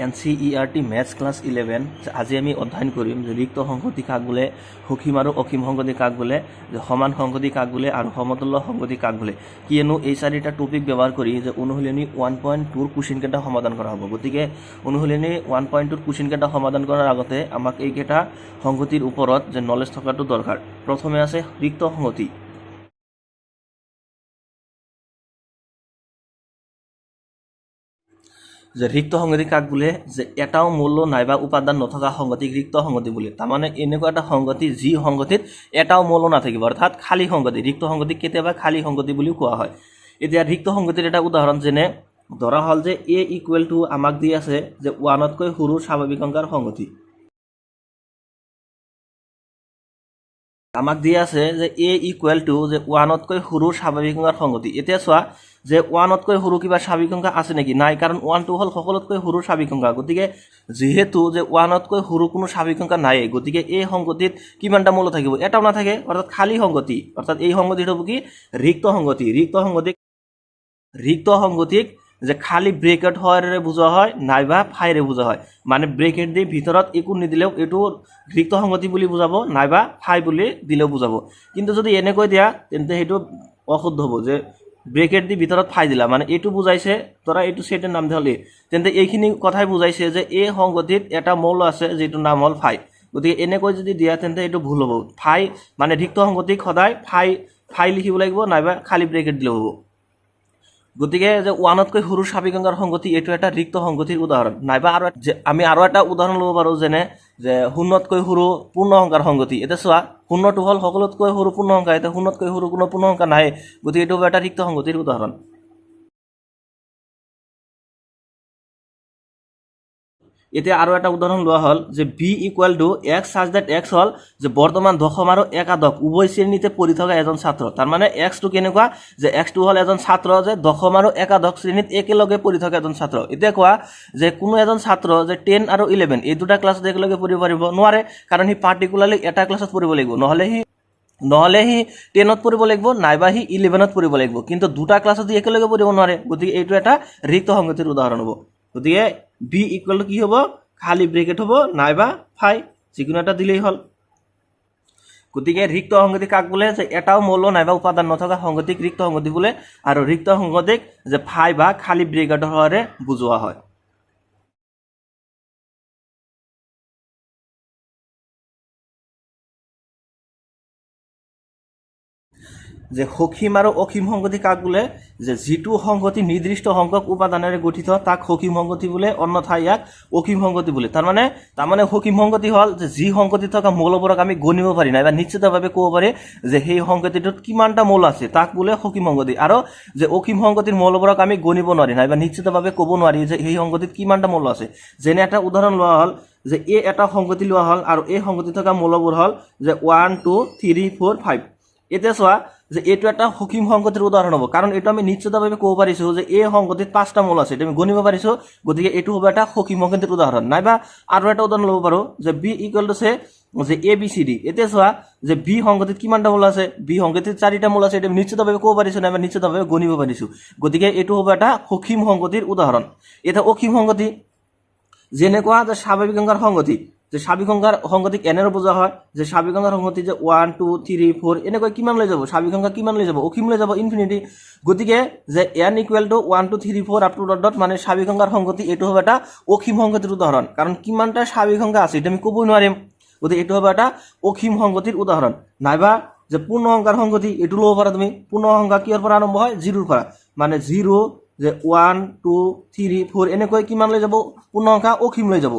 NCERT Maths Class 11 আজি আমি অধ্যয়ন কৰিম যে ৰিক্ত সংহতি কাক বোলে, সসীম আৰু অসীম সংহতি কাক বোলে, যে সমান সংহতি কাক বোলে আৰু সমতুল্য সংহতি কাক বোলে। কিয়নো এই চাৰিটা টপিক ব্যৱহাৰ কৰি যে অনুশীলনী 1.2 কুৱেশ্যন কেইটা সমাধান কৰা হ'ব। গতিকে অনুশীলনী 1.2 কুৱেশ্যন কেইটা সমাধান কৰাৰ আগতে আমাক এইকেইটা সংহতিৰ ওপৰত যে নলেজ থকাটো দৰকাৰ। প্ৰথমে আছে ৰিক্ত সংহতি। যে ৰিক্ত সংহতি কাক বোলে, যে এটাও মূল্য নাইবা উপাদান নথকা সংগতিক ৰিক্ত সংহতি বোলে। তাৰমানে এনেকুৱা এটা সংগতি যি সংগতিত এটাও মূল্য নাথাকিব, অৰ্থাৎ খালী সংগতি। ৰিক্ত সংগতিক কেতিয়াবা খালী সংগতি বুলিও কোৱা হয়। এতিয়া ৰিক্ত সংগতিৰ এটা উদাহৰণ যেনে ধৰা হ'ল যে A = আমাক দি আছে যে 1তকৈ সৰু স্বাভাৱিক সংখ্যাৰ সংগতি। আমাক দি আছে যে A = যে 1তকৈ সৰু স্বাভাৱিক সংখ্যাৰ সংগতি। এতিয়া চোৱা যে 1তকৈ সৰু কিবা স্বাভাৱিক সংখ্যা আছে নেকি? নাই, কাৰণ 1টো হ'ল সকলোতকৈ সৰু স্বাভাৱিক সংখ্যা। গতিকে যিহেতু যে 1তকৈ সৰু কোনো স্বাভাৱিক সংখ্যা নাই, গতিকে এই সংগতিত কিমানটা মূল্য থাকিব? এটাও নাথাকে, অৰ্থাৎ খালী সংগতি। অৰ্থাৎ এই সংগতিটো হ'ব কি? ৰিক্ত সংগতি। ৰিক্ত সংগতিক যে খালী ব্ৰেকেট হৰেৰে বুজোৱা হয় নাইবা ফাইৰে বুজোৱা হয়। মানে ব্ৰেকেট দি ভিতৰত একো নিদিলেও এইটো ৰিক্ত সংগতি বুলি বুজাব, নাইবা ফাই বুলি দিলেও বুজাব। কিন্তু যদি এনেকৈ দিয়া তেন্তে সেইটো অশুদ্ধ হ'ব, যে ব্ৰেকেট দি ভিতৰত ফাই দিলা, মানে এইটো বুজাইছে ধৰা এইটো ছেটৰ নাম হ'লে, তেন্তে এইখিনি কথাই বুজাইছে যে এই সংগতিত এটা মৌল আছে যিটো নাম হ'ল ফাই। গতিকে এনেকৈ যদি দিয়া তেন্তে এইটো ভুল হ'ব। ফাই মানে ৰিক্ত সংগতিক সদায় ফাই লিখিব লাগিব, নাইবা খালী ব্ৰেকেট দিলেও হ'ব। গতিকে যে 1তকৈ সৰু স্বাভাৱিক সংখ্যাৰ সংগতি এইটো এটা ৰিক্ত সংগতিৰ উদাহৰণ। নাইবা আৰু আমি আৰু এটা উদাহৰণ ল'ব পাৰোঁ, যেনে যে 0তকৈ সৰু পূৰ্ণ সংখ্যাৰ সংগতি। এতিয়া চোৱা 0টো হ'ল সকলোতকৈ সৰু পূৰ্ণ সংখ্যা, এতিয়া 0তকৈ সৰু কোনো পূৰ্ণ সংখ্যা নাই, গতিকে এইটো এটা ৰিক্ত সংগতিৰ উদাহৰণ। এতিয়া আৰু এটা উদাহৰণ লোৱা হ'ল যে B = X such that X হ'ল যে বৰ্তমান দশম আৰু একাদশ উভয় শ্ৰেণীতে পঢ়ি থকা এজন ছাত্ৰ। তাৰমানে Xটো কেনেকুৱা, যে Xটো হ'ল এজন ছাত্ৰ যে দশম আৰু একাদশ শ্ৰেণীত একেলগে পঢ়ি থকা এজন ছাত্ৰ। এতিয়া কোৱা যে কোনো এজন ছাত্ৰ যে 10 আৰু 11 এই দুটা ক্লাছত একেলগে পঢ়িব পাৰিব? নোৱাৰে, কাৰণ সি পাৰ্টিকুলাৰলি এটা ক্লাছত পঢ়িব লাগিব, নহ'লে সি 10ত পঢ়িব লাগিব, নাইবা সি 11ত পঢ়িব লাগিব। কিন্তু দুটা ক্লাছত একেলগে পঢ়িব নোৱাৰে, গতিকে এইটো এটা ৰিক্ত সংগতিৰ উদাহৰণ হ'ব। গতিকে B = কি হ'ব? খালী ব্ৰেকেট হ'ব, নাইবা ফাই, যিকোনো এটা দিলেই হ'ল। গতিকে ৰিক্ত সংগতি কাক বোলে, যে এটাও মৌল নাইবা উপাদান নথকা সংগতিক ৰিক্ত সংগতি বোলে, আৰু ৰিক্ত সংগতিক যে ফাই বা খালী ব্ৰেকেটৰ সহায়েৰে বুজোৱা হয়। যে সসীম আৰু অসীম সংগতি কাক বোলে, যে যিটো সংগতি নিৰ্দিষ্ট সংখ্যক উপাদানেৰে গঠিত তাক সসীম সংগতি বোলে, অন্যথা ইয়াক অসীম সংগতি বোলে। তাৰমানে সসীম সংগতি হ'ল যে যি সংগতিত থকা মৌলবোৰক আমি গণিব পাৰি, নাইবা নিশ্চিতভাৱে ক'ব পাৰি যে সেই সংগতিটোত কিমানটা মৌল আছে, তাক বোলে সসীম সংগতি। আৰু যে অসীম সংগতিৰ মৌলবোৰক আমি গণিব নোৱাৰি, নাইবা নিশ্চিতভাৱে ক'ব নোৱাৰি যে সেই সংগতিত কিমানটা মৌল আছে। যেনে এটা উদাহৰণ লোৱা হ'ল যে এটা সংগতি লোৱা হ'ল আৰু এই সংগতিত থকা মৌলবোৰ হ'ল যে 1 2 3 4 5। এতিয়া চোৱা যে এইটো এটা সসীম সংগতিৰ উদাহৰণ হ'ব, কাৰণ এইটো আমি নিশ্চিতভাৱে ক'ব পাৰিছোঁ যে এই সংগতিত 5টা মৌল আছে, এইটো আমি গণিব পাৰিছোঁ। গতিকে এইটো হ'ব এটা সসীম সংগতিৰ উদাহৰণ। নাইবা আৰু এটা উদাহৰণ ল'ব পাৰোঁ যে B = যে ABCD। এতিয়া চোৱা যে B সংগতিত কিমানটা মৌল আছে? B সংগতিত 4টা মৌল আছে, এইটো আমি নিশ্চিতভাৱে ক'ব পাৰিছোঁ, নাইবা নিশ্চিতভাৱে গণিব পাৰিছোঁ। গতিকে এইটো হ'ব এটা সসীম সংগতিৰ উদাহৰণ। এটা অসীম সংগতি যেনেকুৱা যে স্বাভাৱিক সংখ্যাৰ সংগতি, যে স্বাভাৱিক সংখ্যাৰ সংগতিক এনেৰে বুজোৱা হয় যে স্বাভাৱিক সংখ্যাৰ সংগতি যে 1 2 3 4 এনেকৈ কিমান লৈ যাব? স্বাভাৱিক সংখ্যা কিমান লৈ যাব? অসীম লৈ যাব, ইনফিনিটি। গতিকে যে n = 1 2 3 4 up to dot মানে স্বাভাৱিক সংখ্যাৰ সংগতি, এইটো হ'ব এটা অসীম সংগতিৰ উদাহৰণ, কাৰণ কিমানটা স্বাভাৱিক সংখ্যা আছে এইটো আমি ক'বই নোৱাৰিম। গতিকে এইটো হ'ব এটা অসীম সংগতিৰ উদাহৰণ। নাইবা যে পূৰ্ণ সংখ্যাৰ সংগতি, এইটো ল'ব পাৰা তুমি। পূৰ্ণ সংখ্যা কিহৰ পৰা আৰম্ভ হয়? 0ৰ পৰা, মানে 0 যে 1 2 3 4 এনেকৈ কিমান লৈ যাব? পূৰ্ণ সংখ্যা অসীম লৈ যাব।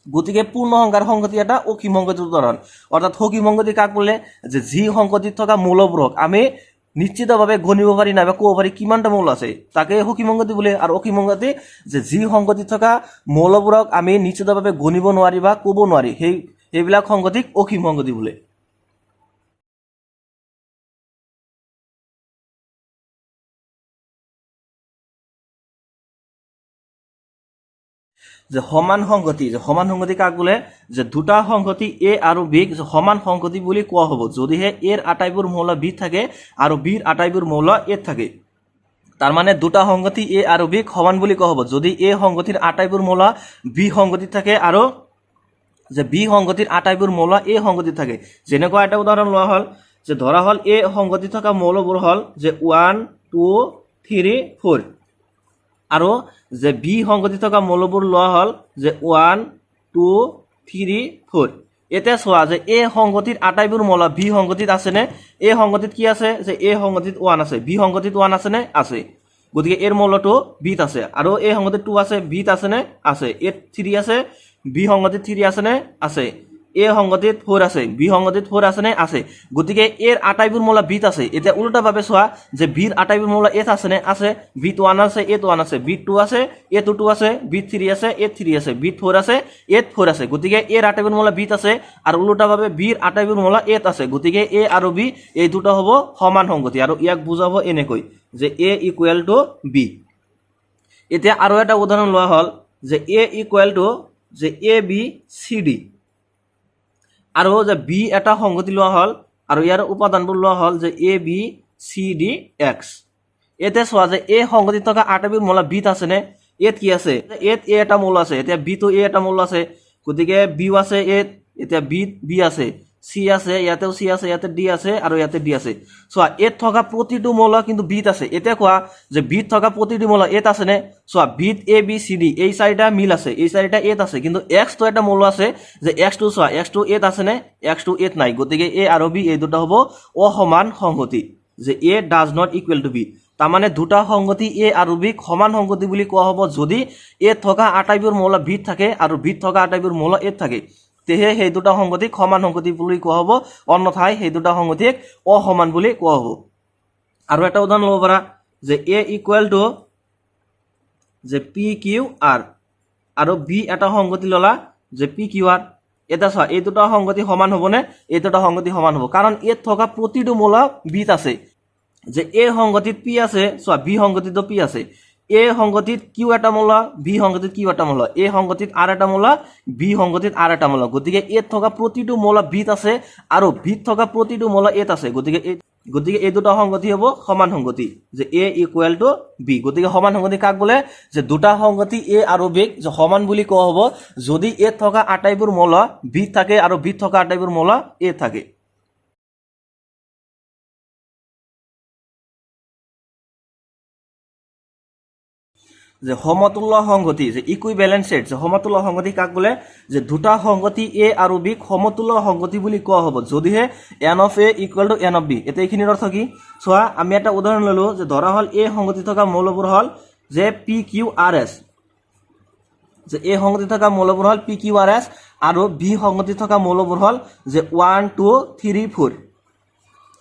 গতিকে পূৰ্ণ সংখ্যাৰ সংগতি এটা অসীম সংগতিৰ উদাহৰণ। অৰ্থাৎ সসীম সংগতি কাক বোলে, যে যি সংগতিত থকা মৌলবোৰক আমি নিশ্চিতভাৱে গণিব পাৰি, নাইবা ক'ব পাৰি কিমানটা মৌল আছে, তাকে সসীম সংগতি বোলে। আৰু অসীম সংগতি যে যি সংগতিত থকা মৌলবোৰক আমি নিশ্চিতভাৱে গণিব নোৱাৰি বা ক'ব নোৱাৰি, সেইবিলাক সংগতিক অসীম সংগতি বোলে। যে সমান সংগতি কাক বোলে, যে দুটা সংগতি A আৰু B সমান সংগতি বুলি কোৱা হ'ব যদিহে A ৰ আটাইবোৰ মৌল B থাকে আৰু B ৰ আটাইবোৰ মৌল A থাকে। তাৰ মানে দুটা সংগতি এ আৰু বি সমান বুলি কোৱা হ'ব যদি এ সংগতিৰ আটাইবোৰ মৌল বি সংগতিত থাকে আৰু যে বি সংগতিৰ আটাইবোৰ মৌল এ সংগতিত থাকে যেনেকুৱা এটা উদাহৰণ লোৱা হ'ল যে ধৰা হ'ল এ সংগতি থকা মৌলবোৰ হ'ল যে 1 2 3 4 আৰু যে বি সংগতি থকা মৌলবোৰ লোৱা হ'ল যে 1 2 3 4 এতিয়া চোৱা যে এ সংগতিৰ আটাইবোৰ মৌল বি সংগতিত আছে নে এ সংগতিত কি আছে যে এ সংগতিত 1 আছে বি সংগতিত 1 আছে নে আছে গতিকে এৰ মৌলটো বিত আছে আৰু এ সংগতিত 2 আছে বিত আছে নে আছে এ 3 আছে বি সংগতিত 3 আছে নে আছে এ সংগতিত 4 আছে বি সংগতিত 4 আছে নে আছে গতিকে এর আটাইবোৰ মৌল বিত আছে এতিয়া উল্টাভাৱে চোৱা যে বিৰ আটাইবোৰ মৌল এত আছে নে আছে বিত 1 আছে এত 1 আছে বিত 2 আছে এত 2 আছে বিত 3 আছে এত 3 আছে বিত 4 আছে এত 4 আছে গতিকে এর আটাইবোৰ মৌল বিত আছে আৰু উল্টাভাৱে বিৰ আটাইবোৰ মৌল এত আছে গতিকে এ আৰু বি এই দুটা হ'ব সমান সংগতি আৰু ইয়াক বুজাব এনেকৈ যে এ ইকুৱেল টু বি এতিয়া আৰু এটা উদাহৰণ লোৱা হ'ল যে এ ইকুৱেল টু যে এ বি সি ডি আৰু যে বি এটা সংগতি লোৱা হ'ল আৰু ইয়াৰ উপাদানবোৰ লোৱা হ'ল যে A B C D x এতিয়া চোৱা যে এ সংগতিত থকা আটাইবোৰ মৌল বিত আছে নে এত কি আছে এত এ এটা মৌল আছে এতিয়া বি তো এ এটা মৌল আছে গতিকে বিও আছে এত এতিয়া বিত বি আছে সি আছে ইয়াতেও সি আছে ইয়াতে ডি আছে আৰু ইয়াতে ডি আছে চোৱা এত থকা প্ৰতিটো মৌল কিন্তু বিত আছে এতিয়া কোৱা যে বিত থকা প্ৰতিটো মৌল এত আছে নে চোৱা বিত এ বি সি ডি এই চাৰিটা মিল আছে এই চাৰিটা এত আছে কিন্তু এক্স তো এটা মৌল আছে যে এক্স টু চোৱা এক্স টু এত আছে নে এক্স টু এত নাই গতিকে এ আৰু বি এই দুটা হ'ব অসমান সংগতি যে A does not equal to B তাৰমানে দুটা সংগতি এ আৰু বি সমান সংগতি বুলি কোৱা হ'ব যদি এ থকা আটাইবোৰ মৌল বিত থাকে আৰু বিত থকা আটাইবোৰ মৌল এত থাকে তেহে সেই দুটা সংগতি সমান সংগতি বুলি কোৱা হ'ব অন্যথায় সেই দুটা সংগতিক অসমান বুলি কোৱা হ'ব আৰু এটা উদাহৰণ ল'ব পাৰা যে এ ইকুৱেল টু যে পি কিউ আৰ আৰু বি এটা সংগতি ল'লা যে পি কিউ আৰ এটা চোৱা এই দুটা সংগতি সমান হ'বনে এই দুটা সংগতি সমান হ'ব কাৰণ এত থকা প্ৰতিটো মৌল বিত আছে যে এ সংগতিত পি আছে চোৱা বি সংগতিতো পি আছে এ সংগতিত কিউ এটা মৌল বি সংগতিত কিউ এটা মৌল এ সংগতিত আৰ এটা মৌল বি সংগতিত আৰ এটা মৌল গতিকে এত থকা প্ৰতিটো মৌল বিত আছে আৰু বিত থকা প্ৰতিটো মৌল এত আছে গতিকে এই দুটা সংগতি হ'ব সমান সংগতি যে এ ইকুৱেল টু বি গতিকে সমান সংগতি কাক বোলে যে দুটা সংগতি এ আৰু বিক যে সমান বুলি কোৱা হ'ব যদি এত থকা আটাইবোৰ মৌল বিত থাকে আৰু বিত থকা আটাইবোৰ মৌল এ থাকে যে সমতুল্য সংগতি যে ইকুইভ্যালেন্ট সেট যে সমতুল্য সংগতি কাক বোলে যে দুটা সংগতি এ আৰু বি সমতুল্য সংগতি বুলি কোৱা হ'ব যদিহে N of A equal to N of B এতিয়া এইখিনিৰ অৰ্থ কি চোৱা আমি এটা উদাহৰণ ললো যে ধৰা হ'ল এ সংগতি থকা মৌলবোৰ হ'ল যে পি কিউ আৰ এছ যে এ সংগতি থকা মৌলবোৰ হ'ল পি কিউ আৰ এছ আৰু বি সংগতি থকা মৌলবোৰ হ'ল যে 1 2 3 4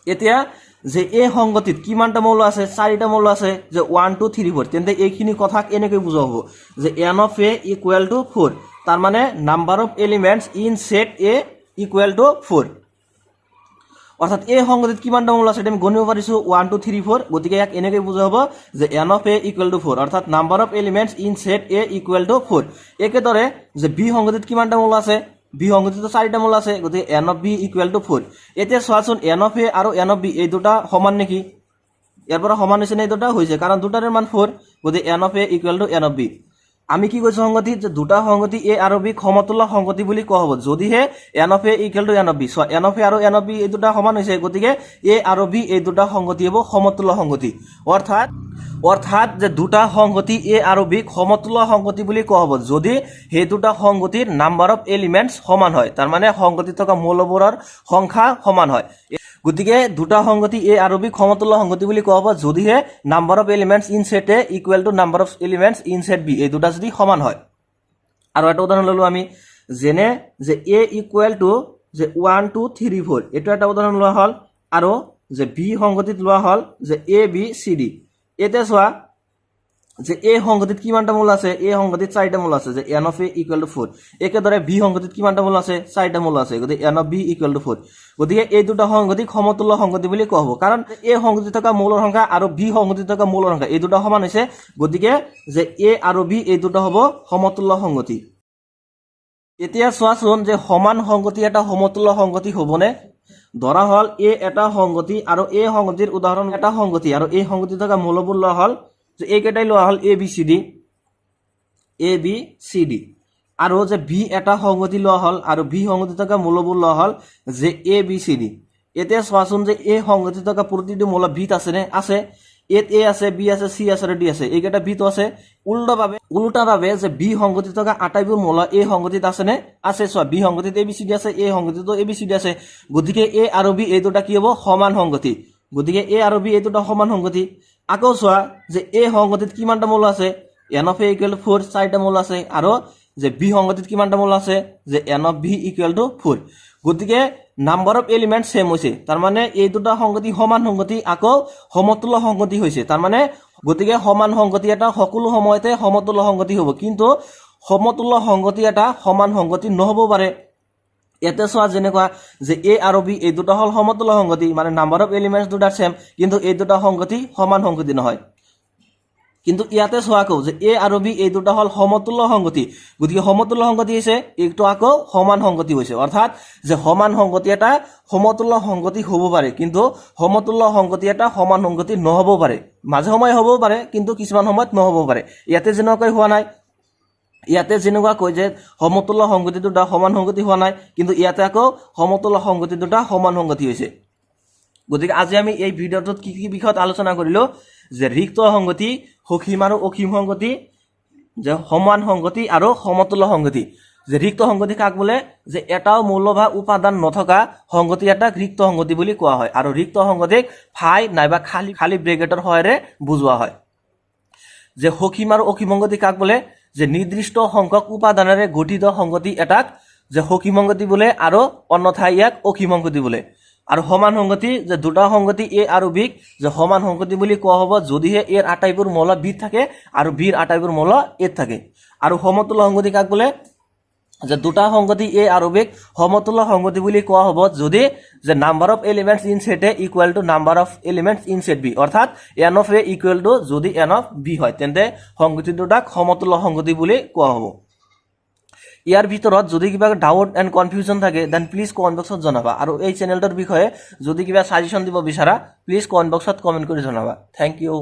এতিয়া যে এ সংগতিত কিমানটা মৌল আছে চাৰিটা মৌল আছে যে 1 2 3 4 তেন্তে এইখিনি কথাক এনেকৈ বুজোৱা হ'ব যে N of A equal to 4 তাৰ মানে number of elements in set A equal to 4 অৰ্থাৎ এ সংগতিত কিমানটা মৌল আছে আমি গণিব পাৰিছো 1 2 3 4 গতিকে ইয়াক এনেকৈ বুজোৱা হ'ব যে N of A equal to 4 অৰ্থাৎ number of elements in set A equal to 4 একেদৰে যে বি সংগতিত কিমানটা মৌল আছে বি সংগতিত চাৰিটা মৌল আছে গতিকে n of B equal to 4 এতিয়া চোৱাচোন এন অফ এ আৰু এন অফ বি এই দুটা সমান নেকি ইয়াৰ পৰা সমান হৈছে নে এই দুটা হৈছে কাৰণ দুটাৰে মান 4 গতিকে n of A equal to N of B আমি কি কৈছো সংগতি যে দুটা সংগতি এ আৰু বি সমতুল্য সংগতি বুলি কোৱা হ'ব যদিহে N of A equal to N of B চোৱা এন অফ এ আৰু এন অফ বি এই দুটা সমান হৈছে গতিকে এ আৰু বি এই দুটা সংগতি হ'ব সমতুল্য সংগতি অৰ্থাৎ যে দুটা সংগতি এ আৰু বি সমতুল্য সংগতি বুলি কোৱা হ'ব যদি সেই দুটা সংগতিৰ নাম্বাৰ অফ এলিমেন্টস সমান হয় তাৰ মানে সংগতি থকা মৌলবোৰৰ সংখ্যা সমান হয় গতিকে দুটা সংগতি এ আৰু বি সমতুল্য সংগতি বুলি কোৱা হ'ব যদিহে number of elements in set A equal to number of elements in set B এই দুটা যদি সমান হয় আৰু এটা উদাহৰণ ললো আমি যেনে যে এ ইকুৱেল টু যে 1 2 3 4 এটা এটা উদাহৰণ লোৱা হ'ল আৰু যে বি সংগতিত লোৱা হ'ল যে এ বি সি ডি এতিয়া চোৱা যে এ সংগতিত কিমানটা মৌল আছে এ সংগতিত চাৰিটা মৌল আছে যে N of A equal to 4 একেদৰে বি সংগতিত কিমানটা মৌল আছে চাৰিটা মৌল আছে গতিকে n of B equal to 4 গতিকে এই দুটা সংগতিক সমতুল্য সংগতি বুলি কোৱা হ'ব কাৰণ এ সংগতিত থকা মৌলৰ সংখ্যা আৰু বি সংগতিত থকা মৌলৰ সংখ্যা এই দুটা সমান হৈছে গতিকে যে এ আৰু বি এই দুটা হ'ব সমতুল্য সংগতি এতিয়া চোৱাচোন যে সমান সংগতি এটা সমতুল্য সংগতি হ'বনে ধৰা হল এ এটা সংগতি আৰু এই সংগতিৰ উদাহৰণ এটা সংগতি আৰু এই সংগতি থকা মূলবোৰ লোৱা হল যে এইকেইটাই লোৱা হল এ বি চি ডি আৰু যে বি এটা সংগতি লোৱা হল আৰু বি সংগতি থকা মূলবোৰ লোৱা হল যে এ বি চি ডি এতিয়া চোৱাচোন যে এই সংগতি থকা প্ৰতিটো মূল বিত আছে নে আছে এত এ আছে বি আছে চি আছে আৰু ডি আছে এইকেইটা বিত আছে উল্টাভাৱে যে বি সংগতি থকা আটাইবোৰ মূল এই সংগতিত আছে নে আছে চোৱা B সংগতিত A B C D আছে এই সংগতিতো এ বি চি ডি আছে গতিকে এ আৰু বি এই দুটা কি হ'ব সমান সংগতি গতিকে এ আৰু বি এই দুটা সমান সংগতি আকৌ চোৱা যে এ সংগতিত কিমানটা মূল আছে n of a equal to 4 চাৰিটা মূল আছে আৰু যে বি সংগতিত কিমানটা মূল আছে যে n of b equal to 4 গতিকে নাম্বাৰ অফ এলিমেন্ট সেম হৈছে তাৰ মানে এই দুটা সংগতি সমান সংগতি আকৌ সমতুল্য সংগতি হৈছে তাৰ মানে গতিকে সমান সংগতি এটা সকলো সময়তে সমতুল্য সংগতি হ'ব কিন্তু সমতুল্য সংগতি এটা সমান সংগতি নহব পাৰে এতে চোৱা যেনেকুৱা যে এ আৰু বি এই দুটা হল সমতুল্য সংগতি মানে নাম্বাৰ অফ এলিমেন্টস দুটা সেম কিন্তু এই দুটা সংগতি সমান সংগতি নহয় কিন্তু ইয়াতে চোৱা কও যে এ আৰু বি এই দুটা হল সমতুল্য সংগতি গতিকে সমতুল্য সংগতি হৈছে এইটো আকৌ সমান সংগতি হৈছে অৰ্থাৎ যে সমান সংগতি এটা সমতুল্য সংগতি হ'ব পাৰে কিন্তু সমতুল্য সংগতি এটা সমান সংগতি নহব পাৰে মাজে সময় হ'ব পাৰে কিন্তু কিছুমান সময়ত নহব পাৰে ইয়াতে যেনেকৈ হোৱা নাই ইয়াতে যেনেকুৱা কয় যে সমতুল্য সংগতি দুটা সমান সংগতি হোৱা নাই কিন্তু ইয়াতে আকৌ সমতুল্য সংগতি দুটা সমান সংগতি হৈছে গতিকে আজি আমি এই ভিডিওটোত কি কি বিষয়ত আলোচনা কৰিলো যে ৰিক্ত সংগতি সসীম আৰু অসীম সংগতি যে সমান সংগতি আৰু সমতুল্য সংগতি যে ৰিক্ত সংগতি কাক বোলে যে এটাও মূল বা উপাদান নথকা সংগতি এটাক ৰিক্ত সংগতি বুলি কোৱা হয় আৰু ৰিক্ত সংগতিক ফাই নাইবা খালি ব্ৰেকেটৰ সহায়েৰে বুজোৱা হয় যে সসীম আৰু অসীম সংগতি কাক বোলে যে নিৰ্দিষ্ট সংখ্যক উপাদানেৰে গঠিত সংগতি এটাক যে সসীম সংগতি বোলে আৰু অন্যথায় ইয়াক অসীম সংগতি বোলে আৰু সমান সংগতি যে দুটা সংগতি এ আৰু বিক যে সমান সংগতি বুলি কোৱা হ'ব যদিহে এৰ আটাইবোৰ মূল বি থাকে আৰু বিৰ আটাইবোৰ মূল এ থাকে আৰু সমতুল্য সংগতি কাক বোলে যে দুটা সংগতি এ আৰু বিক সমতুল্য সংগতি বুলি কোৱা হ'ব যদি যে number of elements in set A equal to number of elements in set B অৰ্থাৎ n of a equal to যদি n of b হয় তেন্তে সংগতি দুটাক সমতুল্য সংগতি বুলি কোৱা হ'ব ইয়াৰ ভিতৰত যদি কিবা ডাউট এন্ড কনফিউজন থাকে দেন প্লিজ কমেন্ট বক্সত জনাবা আৰু এই চেনেলটোৰ বিষয়ে যদি কিবা সাজেশন দিব বিচাৰা প্লিজ কমেন্ট বক্সত কমেন্ট কৰি জনাবা থ্যাংক ইউ